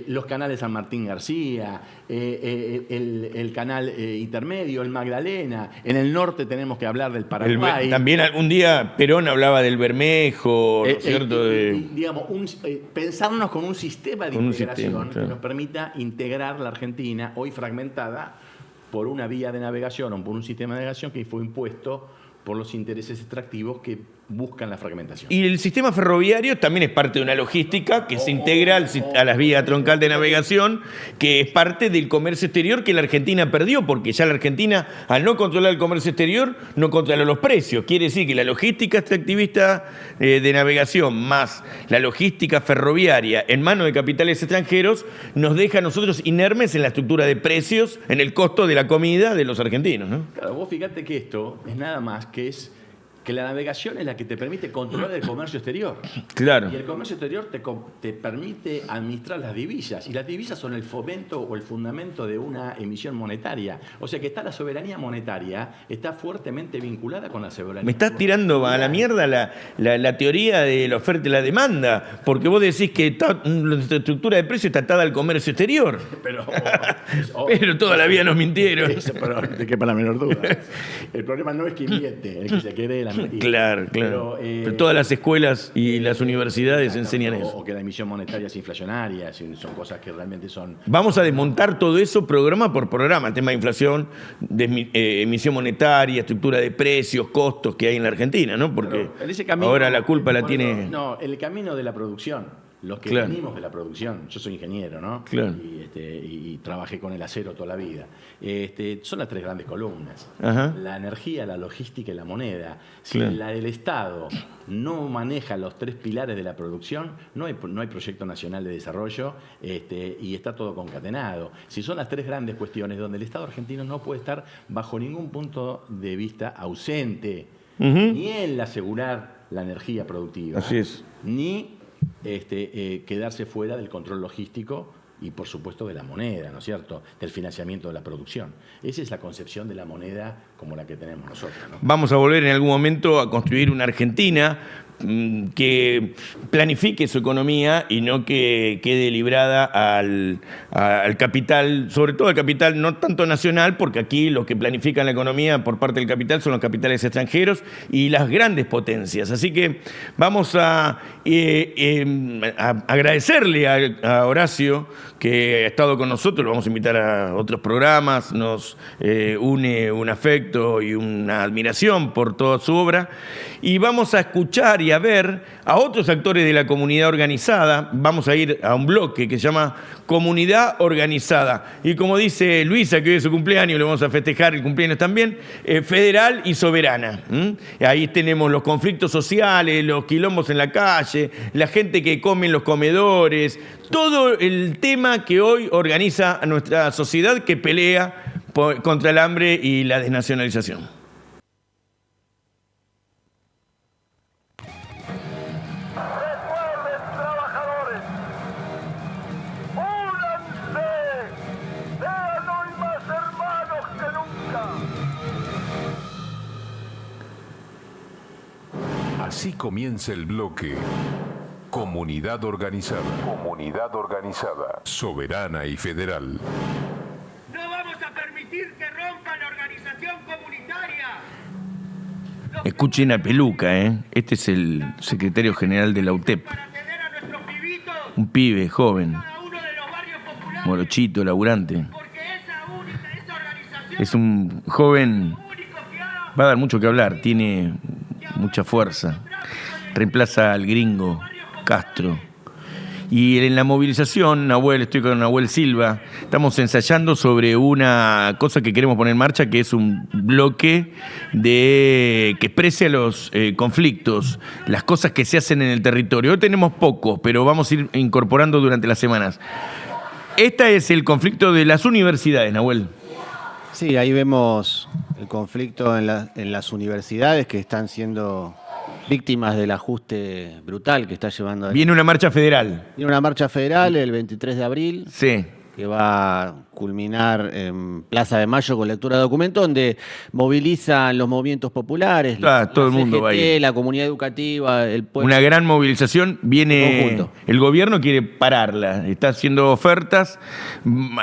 los canales San Martín García, el canal intermedio, el Magdalena. En el norte tenemos que hablar del Paraguay. También algún día Perón hablaba del Bermejo, ¿no es cierto? Pensarnos con un sistema de integración que nos permita integrar la Argentina, hoy fragmentada por una vía de navegación o por un sistema de navegación que fue impuesto por los intereses extractivos que buscan la fragmentación. Y el sistema ferroviario también es parte de una logística que se integra a las vías troncal de navegación, que es parte del comercio exterior que la Argentina perdió, porque ya la Argentina, al no controlar el comercio exterior, no controla los precios. Quiere decir que la logística extractivista de navegación más la logística ferroviaria en manos de capitales extranjeros nos deja a nosotros inermes en la estructura de precios, en el costo de la comida de los argentinos, ¿no? Claro, vos fíjate que esto es nada más que la navegación es la que te permite controlar el comercio exterior. Claro. Y el comercio exterior te permite administrar las divisas. Y las divisas son el fomento o el fundamento de una emisión monetaria. O sea que la soberanía monetaria está fuertemente vinculada con la soberanía. Me estás tirando a la mierda la teoría de la oferta y la demanda, porque vos decís que nuestra estructura de precios está atada al comercio exterior. Pero toda la vida nos mintieron. Pero te quepa la menor duda. El problema no es que miente, es que se cree la mentira. Claro. Pero todas las escuelas y las universidades enseñan eso. O que la emisión monetaria es inflacionaria, son cosas que realmente son... Vamos a desmontar todo eso programa por programa, el tema de inflación, emisión monetaria, estructura de precios, costos que hay en la Argentina, ¿no? Porque ahora la culpa la tiene... No, el camino de la producción. Los que venimos de la producción, yo soy ingeniero, ¿no? Y trabajé con el acero toda la vida. Son las tres grandes columnas. La energía, la logística y la moneda. Si el Estado no maneja los tres pilares de la producción, no hay proyecto nacional de desarrollo y está todo concatenado. Si son las tres grandes cuestiones donde el Estado argentino no puede estar bajo ningún punto de vista ausente, ni en asegurar la energía productiva, ni quedarse fuera del control logístico y, por supuesto, de la moneda, ¿no es cierto?, del financiamiento de la producción. Esa es la concepción de la moneda como la que tenemos nosotros, ¿no? Vamos a volver en algún momento a construir una Argentina que planifique su economía y no que quede librada al capital, sobre todo al capital no tanto nacional, porque aquí los que planifican la economía por parte del capital son los capitales extranjeros y las grandes potencias. Así que vamos a agradecerle a Horacio que ha estado con nosotros, lo vamos a invitar a otros programas, nos une un afecto y una admiración por toda su obra, y vamos a escuchar y a ver a otros actores de la comunidad organizada. Vamos a ir a un bloque que se llama Comunidad Organizada, y como dice Luisa, que hoy es su cumpleaños, le vamos a festejar el cumpleaños también, federal y soberana. Ahí tenemos los conflictos sociales, los quilombos en la calle, la gente que come en los comedores, todo el tema que hoy organiza a nuestra sociedad que pelea contra el hambre y la desnacionalización. Así comienza el bloque Comunidad Organizada. Comunidad Organizada. Soberana y federal. No vamos a permitir que rompan la organización comunitaria. Escuchen a Peluca, ¿eh? Este es el secretario general de la UTEP. Para tener a nuestros pibitos Un pibe joven, cada uno de los barrios populares. morochito, laburante. Porque esa organización Es un joven, único que ha va a dar mucho que hablar, tiene mucha fuerza. Reemplaza al gringo Castro. Y en la movilización, Nahuel, estoy con Nahuel Silva, estamos ensayando sobre una cosa que queremos poner en marcha, que es un bloque que exprese los conflictos, las cosas que se hacen en el territorio. Hoy tenemos pocos, pero vamos a ir incorporando durante las semanas. Este es el conflicto de las universidades, Nahuel. Sí, ahí vemos el conflicto en las universidades que están siendo víctimas del ajuste brutal que está llevando. Viene una marcha federal. Viene una marcha federal el 23 de abril. Sí. Que va a culminar en Plaza de Mayo con lectura de documento, donde movilizan los movimientos populares, Todo el mundo va a ir. la comunidad educativa, el pueblo. Una gran movilización viene. Conjunto. El gobierno quiere pararla, está haciendo ofertas.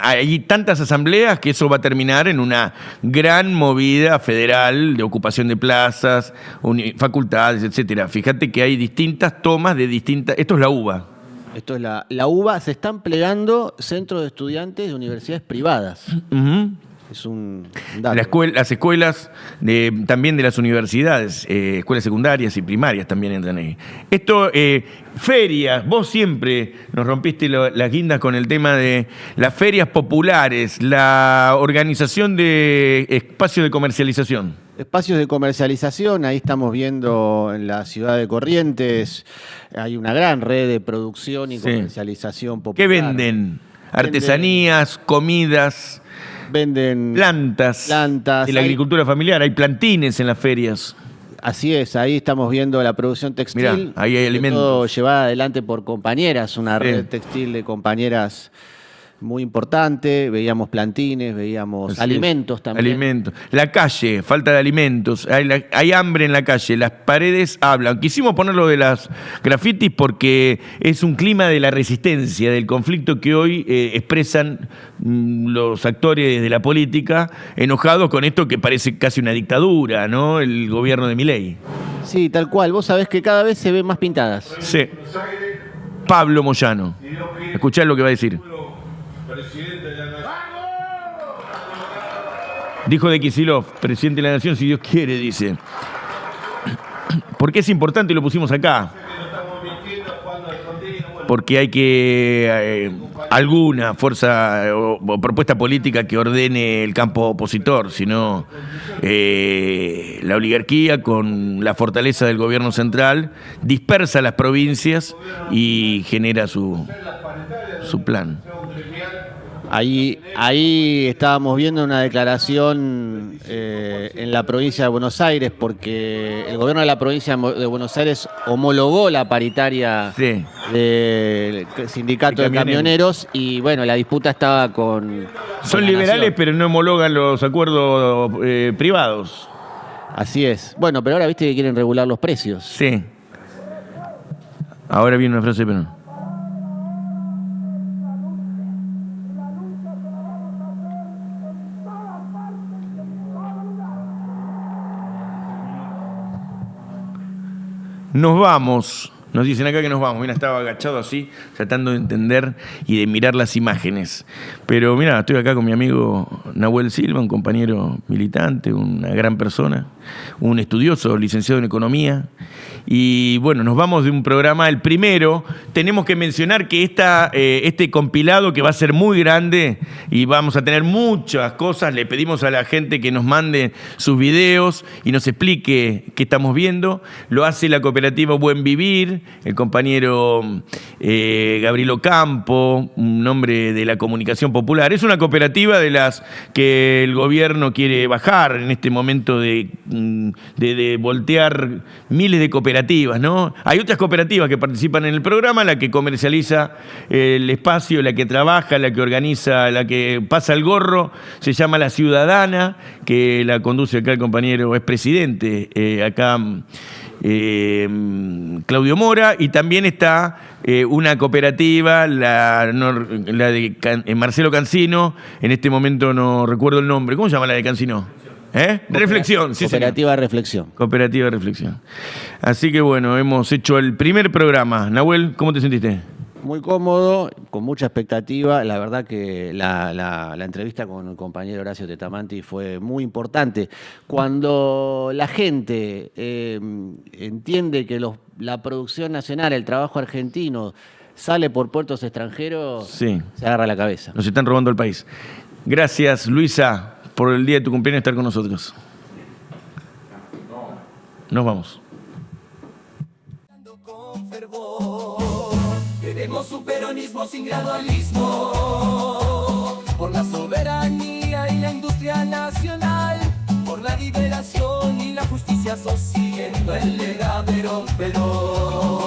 Hay tantas asambleas que eso va a terminar en una gran movida federal de ocupación de plazas, facultades, etcétera. Fíjate que hay distintas tomas de distintas. Esto es la UBA. Esto es la UBA, se están plegando centros de estudiantes de universidades privadas. Ujú. Es un dato. Las escuelas también de las universidades, escuelas secundarias y primarias también entran ahí. Esto, ferias, vos siempre nos rompiste las guindas con el tema de las ferias populares, la organización de espacios de comercialización. Espacios de comercialización, ahí estamos viendo en la ciudad de Corrientes, hay una gran red de producción y comercialización popular. ¿Qué venden? Artesanías, comidas, venden plantas de la agricultura familiar, hay plantines en las ferias. Así es, ahí estamos viendo la producción textil. Mirá, ahí hay alimentos. Todo llevada adelante por compañeras, una red textil de compañeras muy importante. Veíamos plantines, veíamos alimentos también. Alimentos. La calle, falta de alimentos. Hay hambre en la calle. Las paredes hablan. Quisimos ponerlo de las grafitis porque es un clima de la resistencia, del conflicto que hoy expresan los actores de la política enojados con esto que parece casi una dictadura, ¿no? El gobierno de Milei. Sí, tal cual. Vos sabés que cada vez se ven más pintadas. Sí. Pablo Moyano. Escuchá lo que va a decir. Presidente de la Nación. Dijo de Kicillof, presidente de la Nación, si Dios quiere, dice. ¿Por qué es importante y lo pusimos acá? Porque hay que alguna fuerza o propuesta política que ordene el campo opositor, sino la oligarquía con la fortaleza del gobierno central dispersa las provincias y genera su plan. Ahí estábamos viendo una declaración en la provincia de Buenos Aires, porque el gobierno de la provincia de Buenos Aires homologó la paritaria del sindicato de camioneros y bueno, la disputa estaba con Son liberales, pero no homologan los acuerdos privados. Así es. Bueno, pero ahora viste que quieren regular los precios. Sí. Ahora viene una frase, pero no. Nos vamos, nos dicen acá que nos vamos. Mira, estaba agachado así, tratando de entender y de mirar las imágenes. Pero mira, estoy acá con mi amigo Nahuel Silva, un compañero militante, una gran persona, un estudioso, licenciado en Economía. Y bueno, nos vamos de un programa, el primero. Tenemos que mencionar que este compilado, que va a ser muy grande y vamos a tener muchas cosas, le pedimos a la gente que nos mande sus videos y nos explique qué estamos viendo. Lo hace la cooperativa Buen Vivir, el compañero Gabriel Ocampo, un hombre de la comunicación popular. Es una cooperativa de las que el gobierno quiere bajar en este momento de voltear miles de cooperativas, ¿no? Hay otras cooperativas que participan en el programa, la que comercializa el espacio, la que trabaja, la que organiza, la que pasa el gorro, se llama La Ciudadana, que la conduce acá el compañero, es presidente acá Claudio Mora, y también está una cooperativa, la de Marcelo Cancino, en este momento no recuerdo el nombre. ¿Cómo se llama la de Cancino? Reflexión. Sí, Cooperativa de Reflexión. Cooperativa de Reflexión. Así que bueno, hemos hecho el primer programa. Nahuel, ¿cómo te sentiste? Muy cómodo, con mucha expectativa. La verdad que la entrevista con el compañero Horacio Tetamanti fue muy importante. Cuando la gente entiende que la producción nacional, el trabajo argentino, sale por puertos extranjeros, sí, se agarra la cabeza. Nos están robando el país. Gracias, Luisa, por el día de tu cumpleaños estar con nosotros. Nos vamos. Queremos un peronismo sin gradualismo, por la soberanía y la industria nacional, por la liberación y la justicia social, siguiendo el legado de Perón.